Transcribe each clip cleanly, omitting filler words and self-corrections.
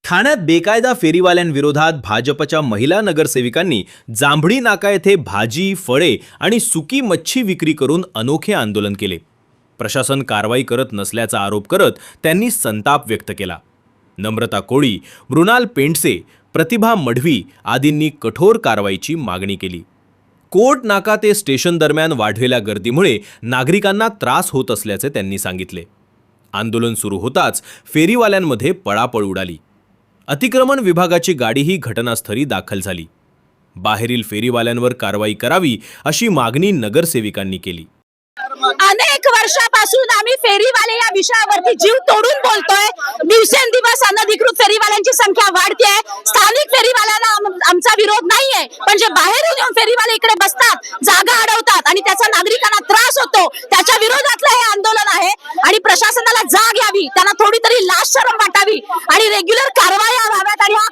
ठाण्यात बेकायदा फेरीवाल्यांविरोधात भाजपच्या महिला नगरसेविकांनी जांभळी नाका येथे भाजी, फळे आणि सुकी मच्छी विक्री करून अनोखे आंदोलन केले. प्रशासन कारवाई करत नसल्याचा आरोप करत त्यांनी संताप व्यक्त केला. नम्रता कोळी, मृणाल पेंडसे, प्रतिभा मढवी आदींनी कठोर कारवाईची मागणी केली. कोर्ट नाका ते स्टेशन दरम्यान वाढलेल्या गर्दीमुळे नागरिकांना त्रास होत असल्याचे त्यांनी सांगितले. आंदोलन सुरू होताच फेरीवाल्यांमध्ये पळापळ उडाली. अतिक्रमण विभागाची गाडीही घटनास्थळी दाखल झाली. बाहेरील फेरीवाल्यांवर कारवाई करावी अशी मागणी नगरसेविकांनी केली. अनेक वर्षापासून आम्ही फेरीवाले या विषयावरती जीव तोडून बोलतोय. दिवसेंदिवस अनधिकृत फेरीवाल्यांची संख्या वाढते. स्थानिक फेरीवाल्यांना आमचा विरोध नाहीये, पण जे बाहेरून येऊन फेरीवाले इकडे बसतात, जागा अडवतात आणि त्याचा नागरिकांना त्रास होतो, त्याच्या विरोधातलं हे आंदोलन आहे. आणि प्रशासनाला जाग यावी, त्यांना थोडी तरी लाज शरम वाटावी आणि रेग्युलर कारवाया व्हाव्यात आणि हा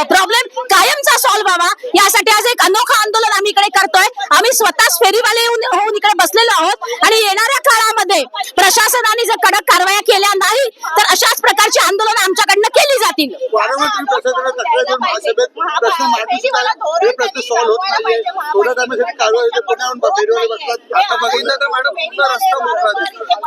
प्रॉब्लेम कायमचा सॉल्व्ह व्हावा, यासाठी आज एक अनोखं आंदोलन आम्ही इकडे करतोय. आम्ही स्वतःच फेरीवाले होऊन इकडे बसलेलो आहोत आणि येणाऱ्या काळामध्ये प्रशासनाने जर कडक कारवाया केल्या नाही तर अशाच प्रकारची आंदोलन आमच्याकडनं केली जातील.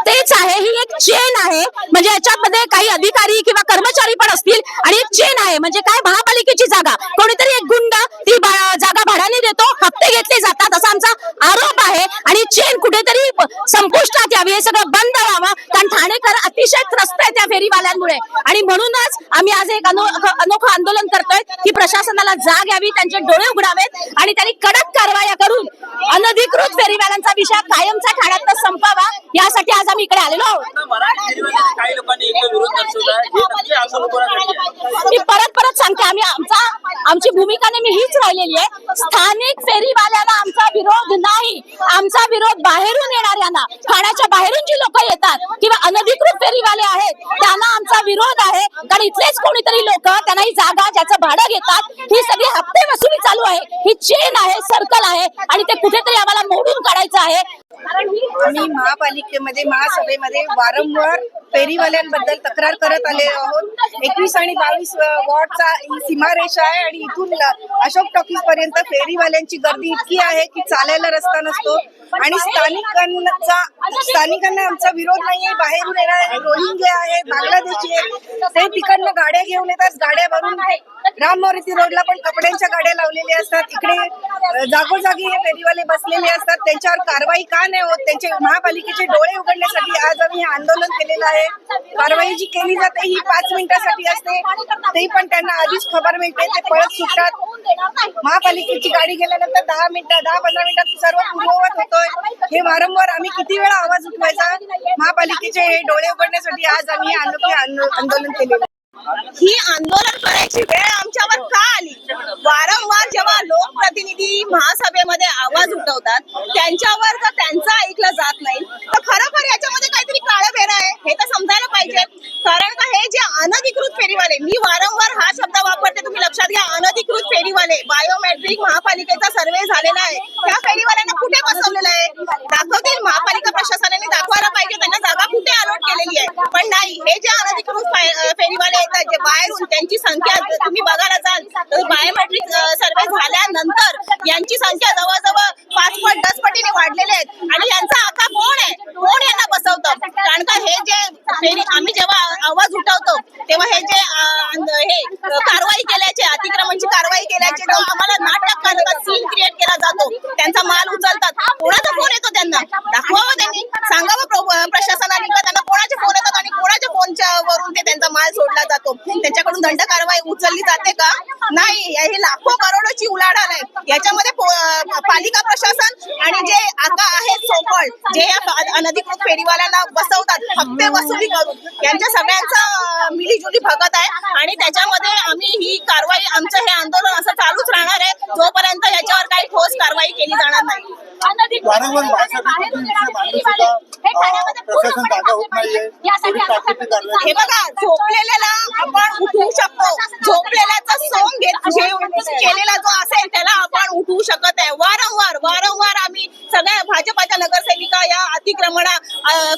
तेच आहे, ही एक चेन आहे. म्हणजे याच्यामध्ये काही अधिकारी किंवा कर्मचारी पण असतील आणि एक चेन आहे. म्हणजे काय, महापालिकेची जागा कोणीतरी एक गुंड ती जागा भाड्याने देतो, हप्ते घेतले जातात असा आमचा आरोप आहे. आणि चेन कुठेतरी संपुष्टात यावी, हे सगळं बंद व्हावं, कारण ठाणेकर अतिशय त्रस्त आहे त्या फेरीवाल्यांमुळे. आणि म्हणूनच आम्ही आज एक अनोखं आंदोलन करतोय की प्रशासनाला जाग यावी, त्यांचे डोळे उघडावेत आणि त्यांनी कडक कारवाया करून अनधिकृत फेरीवाल्यांचा विषय कायमचा ठाण्यात संपावा, यासाठी आज आम्ही इकडे आलेलो आहोत. मी परत सांगते, आमची भूमिका नेहमी हीच राहिलेली आहे. स्थानिक फेरीवाल्यांना आमचा विरोध नाही, आमचा विरोध बाहेरून येणाऱ्यांना, ठाण्याच्या बाहेरून जी लोक येतात किंवा अनधिकृत फेरीवाले आहेत त्यांना आमचा विरोध आहे. कारण इथलेच कोणीतरी लोक त्यांना ही जागा ज्याचं भाडं घेतात, ही सगळी हप्ते वसुली चालू आहे. ही चेन आहे, सर्कल आहे आणि ते कुठेतरी आम्हाला मोडून काढायचं आहे. आम्ही महापालिकेमध्ये, महासभेमध्ये वारंवार फेरीवाल्यांबद्दल तक्रार करत आले आहोत. 21 आणि 22 वॉर्डचा ही सीमारेषा आहे आणि इथून अशोक टॉकीज पर्यंत फेरीवाल्यांची गर्दी इतकी आहे की चालायला रस्ता नसतो. आणि स्थानिकांना आमचा विरोध नाहीये. बाहेरून येणारे रोहिंग्या आहेत, बांगलादेशी आहेत, ते तिकडनं गाड्या घेऊन येतात. गाड्या भरून राममोहरी रोडला पण कपड्यांच्या गाड्या लावलेल्या असतात. इकडे जागोजागी हे फेरीवाले बसलेले असतात. त्यांच्यावर कारवाई का नाही होत, त्यांचे महापालिकेचे डोळे उघडण्यासाठी आज आम्ही हे आंदोलन केलेलं आहे. कारवाई जी केली जाते ही 5 मिनिटासाठी असते, ते पण त्यांना आधीच खबर मिळते, ते पळत सुटतात. महापालिकेची गाडी गेल्यानंतर 10-15 मिनिटात सर्व पूर्ववत होतोय. हे वारंवार आम्ही किती वेळा आवाज उठवायचा. महापालिकेचे हे डोळे उघडण्यासाठी आज आम्ही अनोखे आंदोलन केलेलं. ही आंदोलन करायची वेळ आमच्यावर का आली? वारंवार जेव्हा लोकप्रतिनिधी महासभेमध्ये आवाज उठवतात, त्यांच्यावर जर त्यांचं ऐकलं जात नाही तर खरोखर याच्यामध्ये काहीतरी काळबेर आहे, हे तर समजायला पाहिजे. कारण का, हे जे अनधिकृत फेरीवाले, मी वारंवार हा शब्द वापरते, तुम्ही लक्षात घ्या, अनधिकृत फेरीवाले, बायोमेट्रिक महापालिकेचा सर्वे झालेला आहे. त्या फेरीवाल्यांना कुठे बसवलेलं आहे? दाखवतील, महापालिका प्रशासनाने दाखवायला पाहिजे त्यांना जागा कुठे अलॉट केलेली आहे. पण नाही, हे जे अनधिकृत फेरीवाले येतात, जे बाहेरून, त्यांची संख्या तुम्ही बघायला जाल तर बायोमेट्रिक सर्वे झाल्यानंतर यांची संख्या जवळजवळ 5 पट 10 पटीने वाढलेले आहेत. आणि यांचा आता कोण आहे, कोण यांना बसवतं? कारण का, हे जे फेरी आम्ही जेव्हा आवाज उठवतो तेव्हा हे जे कारवाई केल्याचे, अतिक्रमणची कारवाई केल्याचे, जो आम्हाला नाटक करतात, सीन क्रिएट केला जातो, त्यांचा माल उचलतात. कोणाचा फोन येतो त्यांना दाखवावं, त्यांनी सांगावं प्रशासनाने का त्यांना कोणाचे फोन येतात आणि कोणाच्या फोनच्या वरून ते त्यांचा माल सोडला जातो. त्यांच्याकडून दंड कारवाई उचलली जाते का? नाही. हे लाखो करोडोची उलाढाल आहे. याच्यामध्ये पालिका प्रशासन आणि जे आता आहेत सोकॉल, जे अनधिकृत फेरीवाल्यांना बसवतात हप्ते वसुली करून, यांच्या सगळ्यांचा मिलीजुली भगत आहे. आणि त्याच्यामध्ये आम्ही ही कारवाई, आमचं हे आंदोलन असं चालूच राहणार आहे जोपर्यंत याच्यावर काही ठोस कारवाई केली जाणार नाही. हे बघा, झोपलेल्याला आपण उठवू शकतो, झोपलेल्याचा सोंग केलेला जो असेल त्याला आपण उठवू शकत आहे. वारंवार आम्ही सगळ्या भाजपाच्या नगरसेविका या अतिक्रमणा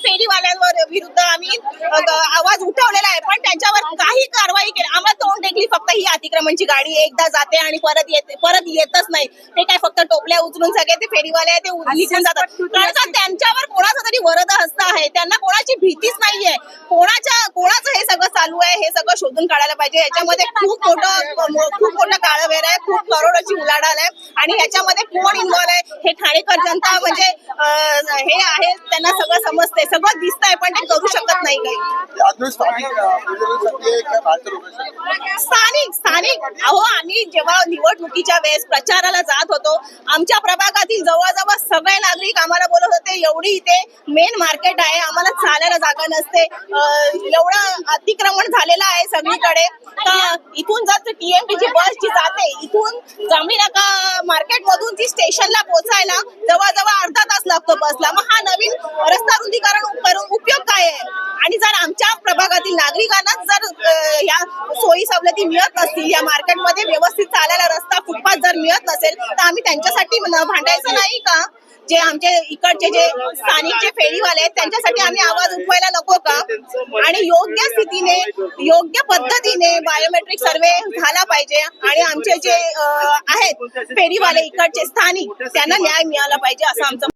फेरीवाल्यांवर विरुद्ध आम्ही आवाज उठवलेला आहे, पण त्यांच्यावर काही कारवाई केली. आम्हाला तोंड वर्षापूर्वी फक्त ही अतिक्रमणची गाडी एकदा जाते आणि परत येतच नाही. ते काय फक्त टोपल्या उचलून सगळे ते फेरीवाले आहे ते निघून जातात. कारण का त्यांच्यावर कोणाचा तरी वरद हस्त आहे, त्यांना कोणाची भीतीच नाहीये. कोणाचं हे सगळं चालू आहे हे सगळं शोधून काढायला पाहिजे. याच्यामध्ये खूप मोठं काळवेर आहे, खूप करोडची उलाढाल आहे आणि ह्याच्यामध्ये कोण इन्व्हॉल्व आहे हे ठाणेकर जनता म्हणजे हे आहे, त्यांना सगळं समजतंय, सगळं दिसतंय, पण ते करू शकत नाही काही. स्थानिक अहो, आम्ही जेव्हा निवडणुकीच्या वेळेस प्रचाराला जात होतो, आमच्या प्रभागातील जवळजवळ सगळे नागरिक आम्हाला बोलत होते एवढी इथे मेन मार्केट आहे, आम्हाला चालायला जागा नसते, एवढं अतिक्रमण झालेलं आहे सगळीकडे. तर इथून जर टीएमटीची बस जी जाते इथून जांभळी नाका मार्केट मधून ती स्टेशनला पोहोचायला जवळजवळ अर्धा तास लागतो बसला. मग हा नवीन रस्ता रुंदीकरण करून उपयोग काय आहे? आणि जर आमच्या प्रभागातील नागरिकांना जर या सोयी सवलती मिळत नसतील, या मार्केटमध्ये व्यवस्थित चालायला रस्ता फुटपाथ जर मिळत नसेल, तर आम्ही त्यांच्यासाठी भांडायचं नाही का? जे आमचे इकडचे जे स्थानिक जे फेरीवाले आहेत त्यांच्यासाठी आम्ही आवाज उठवायला नको का? आणि योग्य स्थितीने योग्य पद्धतीने बायोमेट्रिक सर्वे झाला पाहिजे आणि आमचे जे आहेत फेरीवाले इकडचे स्थानिक त्यांना न्याय मिळाला पाहिजे असं आमचं